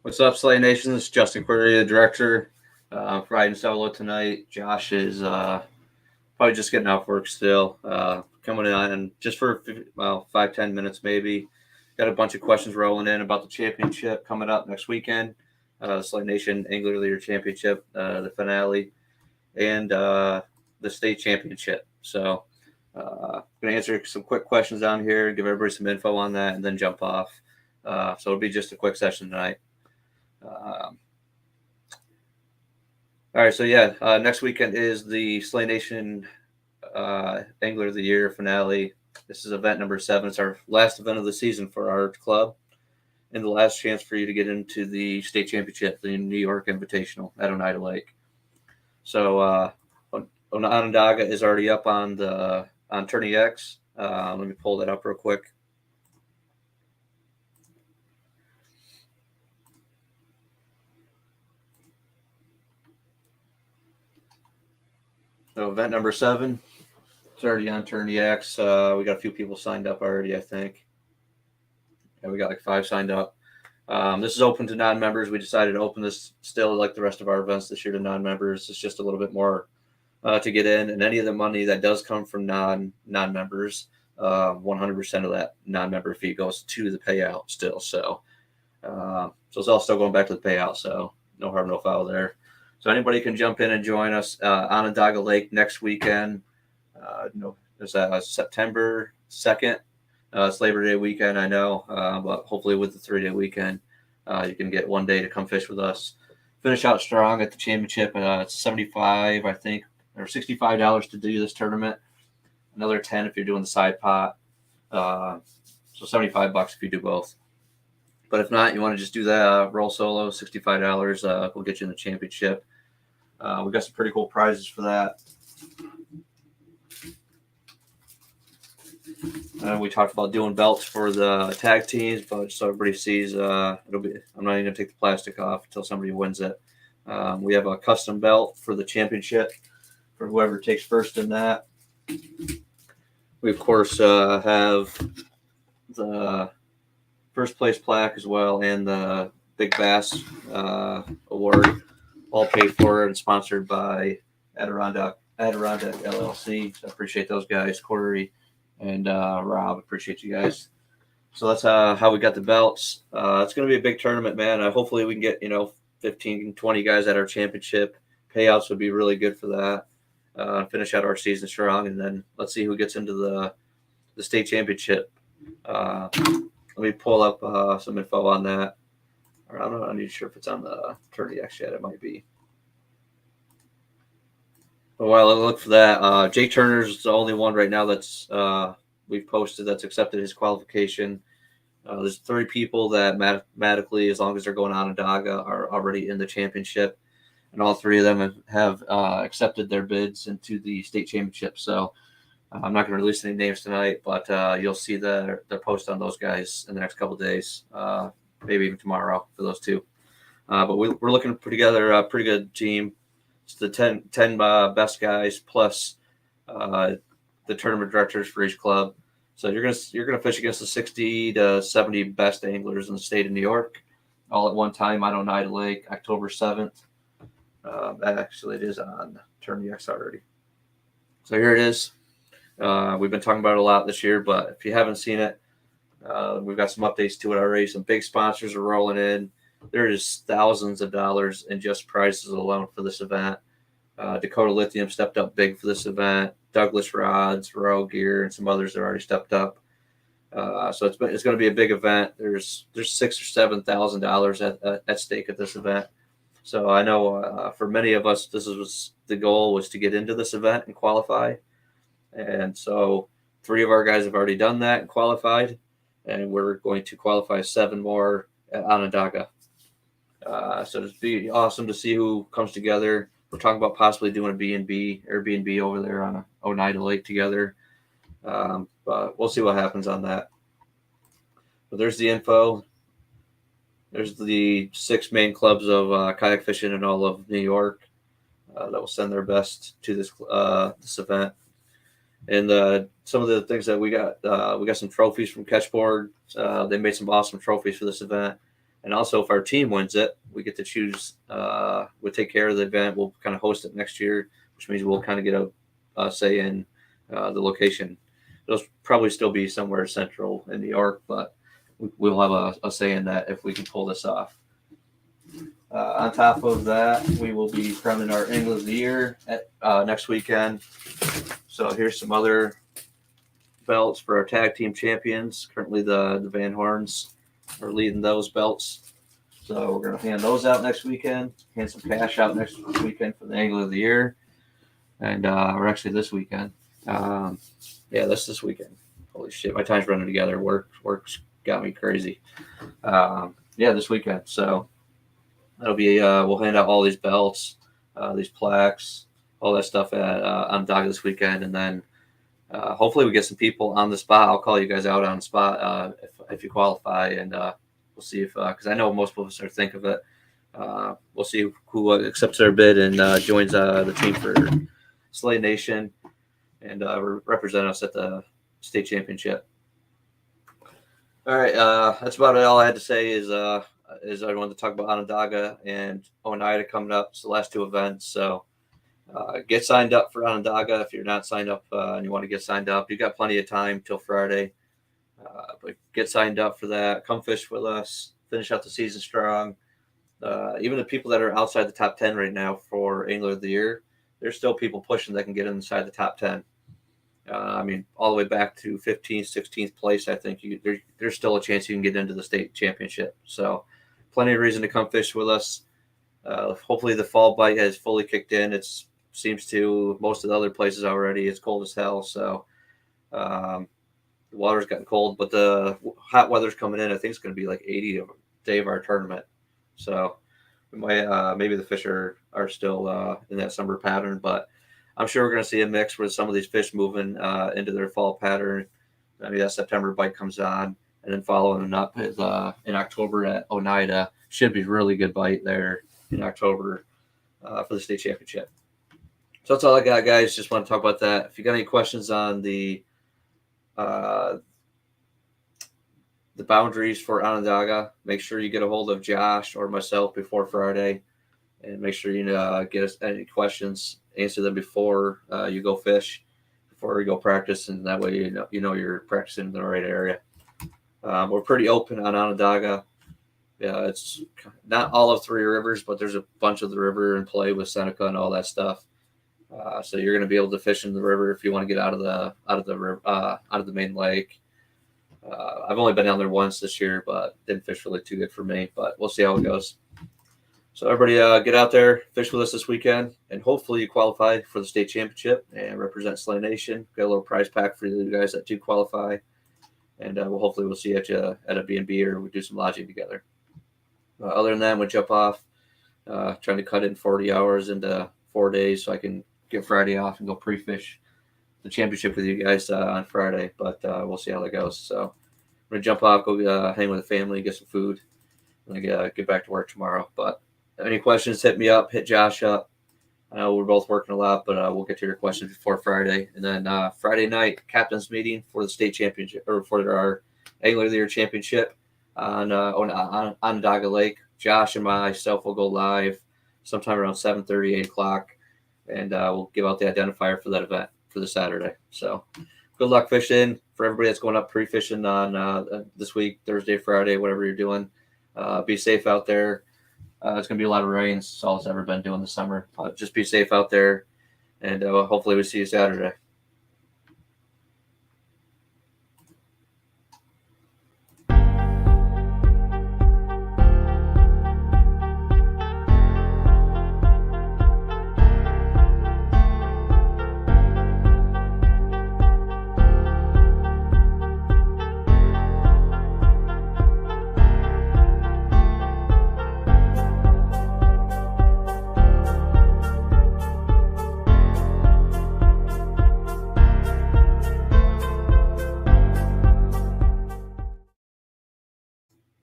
What's up, Slay Nation? This is Justin Query, the director. Riding solo tonight. Josh is probably just getting off work still. Coming in just for 5-10 minutes maybe. Got a bunch of questions rolling in about the championship coming up next weekend. Slay Nation Angler Leader Championship, the finale, and the state championship. So, I'm going to answer some quick questions down here, give everybody some info on that, and then jump off. So it'll be just a quick session tonight. All right, so yeah, next weekend is the Slay Nation Angler of the Year finale. This is event number 7. It's our last event of the season for our club, and the last chance for you to get into the state championship, the New York Invitational at Oneida Lake. So Onondaga is already up on Tourney X. Let me pull that up real quick. So event number 7, it's already on Tourney X. We got a few people signed up already, I think. Yeah, we got like 5 signed up. This is open to non-members. We decided to open this still like the rest of our events this year to non-members. It's just a little bit more to get in, and any of the money that does come from non-members, 100% of that non-member fee goes to the payout still. So it's all still going back to the payout. So no harm, no foul there. So anybody can jump in and join us. Onondaga Lake next weekend. There's September 2nd. It's Labor Day weekend, I know, but hopefully with the 3-day weekend, you can get one day to come fish with us. Finish out strong at the championship. It's $75, I think, or $65 to do this tournament. Another $10 if you're doing the side pot. So $75 if you do both. But if not, you want to just do that roll solo, $65. We'll get you in the championship. We got some pretty cool prizes for that. We talked about doing belts for the tag teams, but so everybody sees, I'm not even gonna take the plastic off until somebody wins it. We have a custom belt for the championship for whoever takes first in that. We of course have the first place plaque as well, and the Big Bass Award, all paid for and sponsored by Adirondack LLC. So I appreciate those guys, Corey and Rob. Appreciate you guys. So that's how we got the belts. It's going to be a big tournament, man. Hopefully we can get 15, 20 guys at our championship. Payouts would be really good for that. Finish out our season strong, and then let's see who gets into the state championship. Let me pull up some info on that. I'm not even sure if it's on the Tourney X yet. It might be. But while I look for that, Jake Turner's the only one right now that's we've posted that's accepted his qualification. There's 3 people that mathematically, as long as they're going Onondaga, are already in the championship, and all 3 of them have accepted their bids into the state championship. So I'm not going to release any names tonight, but you'll see their post on those guys in the next couple of days, maybe even tomorrow for those 2. But we're looking to put together a pretty good team. It's the 10 best guys plus the tournament directors for each club. So you're gonna fish against the 60 to 70 best anglers in the state of New York, all at one time on Oneida Lake, October 7th. Actually, it is on Tourney X already. So here it is. We've been talking about it a lot this year, but if you haven't seen it, we've got some updates to it already. Some big sponsors are rolling in. There is thousands of dollars in just prizes alone for this event. Dakota Lithium stepped up big for this event. Douglas Rods, Row Gear, and some others have already stepped up. So it's going to be a big event. There's $6,000 or $7,000 at stake at this event. So I know for many of us, this was the goal, was to get into this event and qualify. And so 3 of our guys have already done that and qualified, and we're going to qualify 7 more at Onondaga. So it'd be awesome to see who comes together. We're talking about possibly doing a Airbnb over there on Oneida Lake together. But we'll see what happens on that. But there's the info. There's the 6 main clubs of kayak fishing in all of New York that will send their best to this event. And some of the things that we got some trophies from Catchboard. They made some awesome trophies for this event. And also, if our team wins it, we get to choose. We'll take care of the event. We'll kind of host it next year, which means we'll kind of get a say in the location. It'll probably still be somewhere central in New York, but we'll have a say in that if we can pull this off. On top of that, we will be crowning our Angler of the Year next weekend. So here's some other belts for our tag team champions. Currently, the Van Horns are leading those belts. So we're going to hand those out next weekend. Hand some cash out next weekend for the Angler of the Year. And or actually this weekend. This weekend. Holy shit, my time's running together. Work's got me crazy. This weekend. So that'll be we'll hand out all these belts, these plaques, all that stuff at Onondaga this weekend, and then hopefully we get some people on the spot. I'll call you guys out on the spot if you qualify, and we'll see if because I know most of us are think of it. We'll see who accepts their bid and joins the team for Slay Nation and represent us at the state championship. All right, that's about it. All I had to say is I wanted to talk about Onondaga and Oneida coming up. It's the last two events, so get signed up for Onondaga if you're not signed up and you want to get signed up. You've got plenty of time till Friday, but get signed up for that. Come fish with us. Finish out the season strong. Even the people that are outside the top 10 right now for Angler of the Year, there's still people pushing that can get inside the top 10. All the way back to 15th, 16th place, I think there's still a chance you can get into the state championship. So plenty of reason to come fish with us. Hopefully the fall bite has fully kicked in. It seems to most of the other places already. It's cold as hell. So the water's gotten cold, but the hot weather's coming in. I think it's going to be like 80 the day of our tournament. So we might, maybe the fish are still in that summer pattern, but I'm sure we're going to see a mix with some of these fish moving into their fall pattern. That September bite comes on, and then following it up is in October at Oneida. Should be really good bite there in October for the state championship. So that's all I got, guys. Just want to talk about that. If you got any questions on the boundaries for Onondaga, make sure you get a hold of Josh or myself before Friday, and make sure you get us any questions. Answer them before you go fish, before you go practice, and that way you know you're practicing in the right area. We're pretty open on Onondaga. Yeah, it's not all of Three Rivers, but there's a bunch of the river in play with Seneca and all that stuff. So you're going to be able to fish in the river if you want to get out of the main lake. I've only been down there once this year, but didn't fish really too good for me. But we'll see how it goes. So everybody get out there, fish with us this weekend, and hopefully you qualify for the state championship and represent Slay Nation. Got a little prize pack for you guys that do qualify. And hopefully we'll see you at a B&B or we do some lodging together. Other than that, we'll jump off, trying to cut in 40 hours into 4 days so I can get Friday off and go pre-fish the championship with you guys on Friday. But we'll see how that goes. So I'm going to jump off, go hang with the family, get some food, and get back to work tomorrow. But any questions, hit me up, hit Josh up. I know we're both working a lot, but we'll get to your questions before Friday. And then Friday night, captain's meeting for the state championship, or for our Angler of the Year championship on Onondaga Lake. Josh and myself will go live sometime around 7:30, 8 o'clock, and we'll give out the identifier for that event for the Saturday. So good luck fishing for everybody that's going up pre-fishing on this week, Thursday, Friday, whatever you're doing. Be safe out there. It's going to be a lot of rain. It's all it's ever been doing this summer. Just be safe out there, and hopefully we see you Saturday.